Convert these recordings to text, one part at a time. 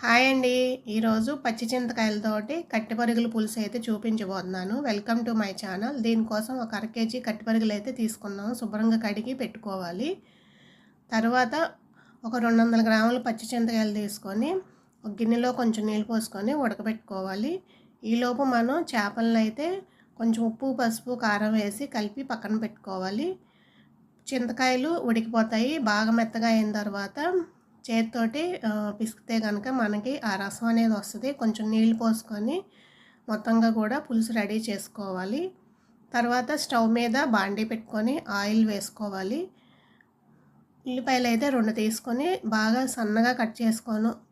Hi అండి. ఈరోజు పచ్చి చింతకాయలతోటి కట్టెపరుగుల పులుసు అయితే చూపించబోతున్నాను. Welcome to my channel. దీనికోసం ఒక అర కేజీ కట్టెపరుగులు అయితే తీసుకున్నాము. శుభ్రంగా కడిగి పెట్టుకోవాలి. తర్వాత ఒక 200 గ్రాముల పచ్చి చింతకాయలు తీసుకొని ఒక గిన్నెలో కొంచెం నీళ్ళు పోసుకొని ఉడకబెట్టుకోవాలి. ఈలోపు మనం చేపలను అయితే కొంచెం ఉప్పు, పసుపు, కారం వేసి కలిపి పక్కన పెట్టుకోవాలి. చింతకాయలు ఉడికిపోతాయి. బాగా మెత్తగా అయిన తర్వాత చేతితోటి పిసికితే కనుక మనకి ఆ రసం అనేది వస్తుంది. కొంచెం నీళ్ళు పోసుకొని మొత్తంగా కూడా పులుసు రెడీ చేసుకోవాలి. తర్వాత స్టవ్ మీద బాండీ పెట్టుకొని ఆయిల్ వేసుకోవాలి. ఉల్లిపాయలు అయితే 2 తీసుకొని బాగా సన్నగా కట్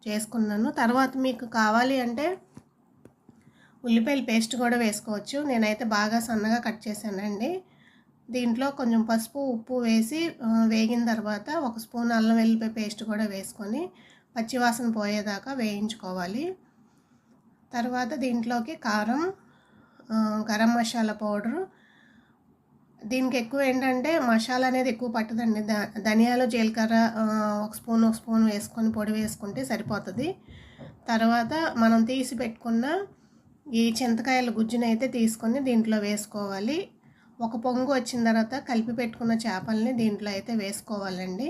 చేసుకున్నాను. తర్వాత మీకు కావాలి అంటే ఉల్లిపాయల పేస్ట్ కూడా వేసుకోవచ్చు. నేనైతే బాగా సన్నగా కట్ చేశానండి. దీంట్లో కొంచెం పసుపు, ఉప్పు వేసి వేగిన తర్వాత 1 స్పూన్ అల్లం వెల్లుల్లి పేస్ట్ కూడా వేసుకొని పచ్చివాసన పోయేదాకా వేయించుకోవాలి. తర్వాత దీంట్లోకి కారం, గరం మసాలా పౌడరు. దీనికి ఎక్కువ ఏంటంటే మసాలా అనేది ఎక్కువ పట్టదండి. ధనియాలు, జీలకర్ర 1 స్పూన్ వేసుకొని పొడి వేసుకుంటే సరిపోతుంది. తర్వాత మనం తీసి పెట్టుకున్న ఈ చింతకాయల గుజ్జునైతే తీసుకొని దీంట్లో వేసుకోవాలి. ఒక పొంగు వచ్చిన తర్వాత కలిపి పెట్టుకున్న చేపల్ని దీంట్లో అయితే వేసుకోవాలండి.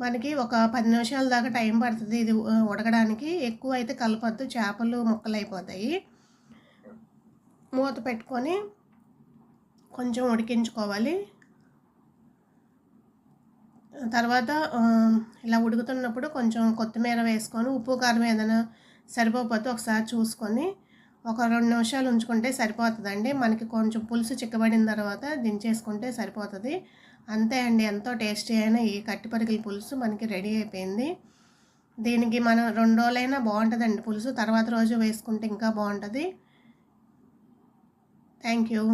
మనకి ఒక 10 నిమిషాల దాకా టైం పడుతుంది ఇది ఉడకడానికి. ఎక్కువ అయితే కలపొద్దు, చేపలు ముక్కలైపోతాయి. మూత పెట్టుకొని కొంచెం ఉడికించుకోవాలి. తర్వాత ఇలా ఉడుకుతున్నప్పుడు కొంచెం కొత్తిమీర వేసుకొని ఉప్పు, కారం ఏదైనా సరిపోతే ఒకసారి చూసుకొని ఒక 2 నిమిషాలు ఉంచుకుంటే సరిపోతుందండి. మనకి కొంచెం పులుసు చిక్కబడిన తర్వాత దించేసుకుంటే సరిపోతుంది. అంతే అండి, ఎంతో టేస్టీ అయిన ఈ కట్టెపరుగుల పులుసు మనకి రెడీ అయిపోయింది. దీనికి మనం 2 రోజులైనా బాగుంటుందండి పులుసు. తర్వాత రోజు వేసుకుంటే ఇంకా బాగుంటుంది. Thank you.